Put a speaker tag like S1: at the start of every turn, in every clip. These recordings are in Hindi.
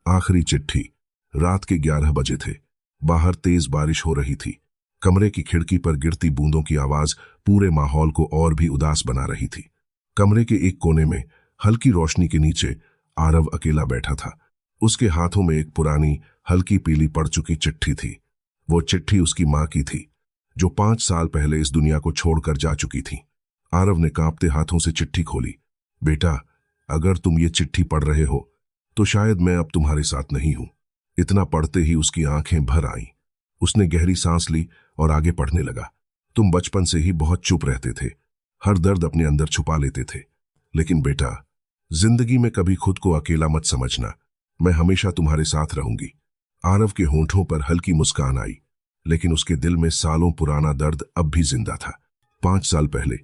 S1: आखिरी चिट्ठी। रात के 11 बजे थे। बाहर तेज बारिश हो रही थी। कमरे की खिड़की पर गिरती बूंदों की आवाज पूरे माहौल को और भी उदास बना रही थी। कमरे के एक कोने में हल्की रोशनी के नीचे आरव अकेला बैठा था। उसके हाथों में एक पुरानी हल्की पीली पड़ चुकी चिट्ठी थी। वो चिट्ठी उसकी मां की थी, जो 5 साल पहले इस दुनिया को छोड़कर जा चुकी थी। आरव ने कांपते हाथों से चिट्ठी खोली। बेटा, अगर तुम ये चिट्ठी पढ़ रहे हो तो शायद मैं अब तुम्हारे साथ नहीं हूं। इतना पढ़ते ही उसकी आंखें भर आईं। उसने गहरी सांस ली और आगे पढ़ने लगा। तुम बचपन से ही बहुत चुप रहते थे, हर दर्द अपने अंदर छुपा लेते थे। लेकिन बेटा, जिंदगी में कभी खुद को अकेला मत समझना। मैं हमेशा तुम्हारे साथ रहूंगी। आरव के होंठों पर हल्की मुस्कान आई, लेकिन उसके दिल में सालों पुराना दर्द अब भी जिंदा था। 5 साल पहले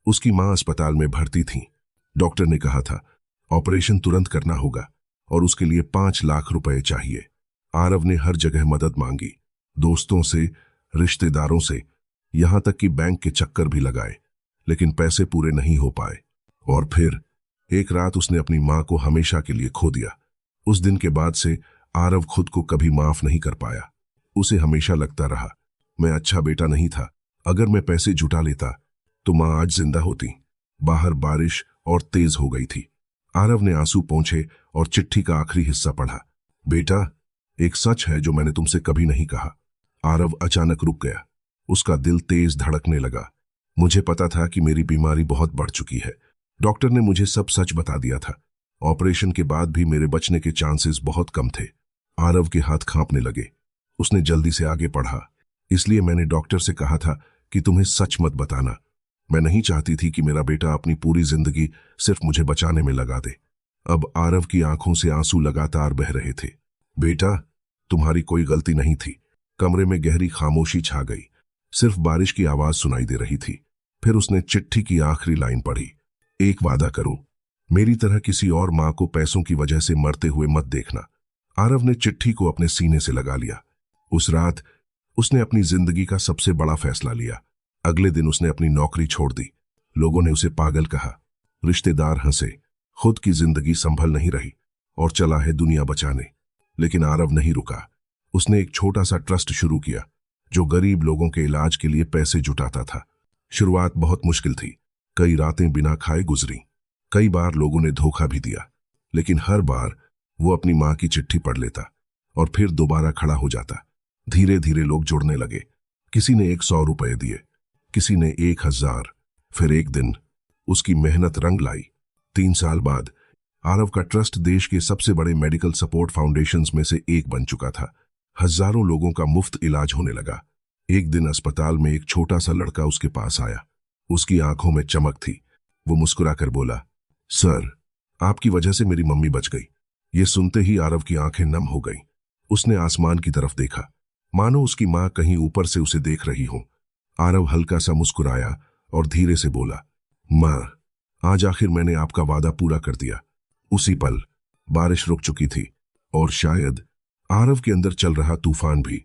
S1: उसकी मां अस्पताल में भर्ती थी। डॉक्टर ने कहा था ऑपरेशन तुरंत करना होगा और उसके लिए 5 लाख रुपए चाहिए। आरव ने हर जगह मदद मांगी, दोस्तों से, रिश्तेदारों से, यहां तक कि बैंक के चक्कर भी लगाए, लेकिन पैसे पूरे नहीं हो पाए। और फिर एक रात उसने अपनी मां को हमेशा के लिए खो दिया। उस दिन के बाद से आरव खुद को कभी माफ नहीं कर पाया। उसे हमेशा लगता रहा, मैं अच्छा बेटा नहीं था। अगर मैं पैसे जुटा लेता तो मां आज जिंदा होती। बाहर बारिश और तेज हो गई थी। आरव ने आंसू पोंछे और चिट्ठी का आखिरी हिस्सा पढ़ा। बेटा, एक सच है जो मैंने तुमसे कभी नहीं कहा। आरव अचानक रुक गया। उसका दिल तेज धड़कने लगा। मुझे पता था कि मेरी बीमारी बहुत बढ़ चुकी है। डॉक्टर ने मुझे सब सच बता दिया था। ऑपरेशन के बाद भी मेरे बचने के चांसेस बहुत कम थे। आरव के हाथ कांपने लगे। उसने जल्दी से आगे पढ़ा। इसलिए मैंने डॉक्टर से कहा था कि तुम्हें सच मत बताना। मैं नहीं चाहती थी कि मेरा बेटा अपनी पूरी जिंदगी सिर्फ मुझे बचाने में लगा दे। अब आरव की आंखों से आंसू लगातार बह रहे थे। बेटा, तुम्हारी कोई गलती नहीं थी। कमरे में गहरी खामोशी छा गई। सिर्फ बारिश की आवाज सुनाई दे रही थी। फिर उसने चिट्ठी की आखिरी लाइन पढ़ी। एक वादा करो, मेरी तरह किसी और मां को पैसों की वजह से मरते हुए मत देखना। आरव ने चिट्ठी को अपने सीने से लगा लिया। उस रात उसने अपनी जिंदगी का सबसे बड़ा फैसला लिया। अगले दिन उसने अपनी नौकरी छोड़ दी। लोगों ने उसे पागल कहा, रिश्तेदार हंसे, खुद की जिंदगी संभल नहीं रही और चला है दुनिया बचाने। लेकिन आरव नहीं रुका। उसने एक छोटा सा ट्रस्ट शुरू किया, जो गरीब लोगों के इलाज के लिए पैसे जुटाता था। शुरुआत बहुत मुश्किल थी। कई रातें बिना खाए गुजरी। कई बार लोगों ने धोखा भी दिया, लेकिन हर बार वो अपनी मां की चिट्ठी पढ़ लेता और फिर दोबारा खड़ा हो जाता। धीरे धीरे लोग जुड़ने लगे। किसी ने 100 रुपए दिए, किसी ने 1000। फिर एक दिन उसकी मेहनत रंग लाई। 3 साल बाद आरव का ट्रस्ट देश के सबसे बड़े मेडिकल सपोर्ट फाउंडेशंस में से एक बन चुका था। हजारों लोगों का मुफ्त इलाज होने लगा। एक दिन अस्पताल में एक छोटा सा लड़का उसके पास आया। उसकी आंखों में चमक थी। वो मुस्कुराकर बोला, सर, आपकी वजह से मेरी मम्मी बच गई। ये सुनते ही आरव की आंखें नम हो गईं। उसने आसमान की तरफ देखा, मानो उसकी मां कहीं ऊपर से उसे देख रही हो। आरव हल्का सा मुस्कुराया और धीरे से बोला, मां, आज आखिर मैंने आपका वादा पूरा कर दिया। उसी पल बारिश रुक चुकी थी और शायद आरव के अंदर चल रहा तूफान भी।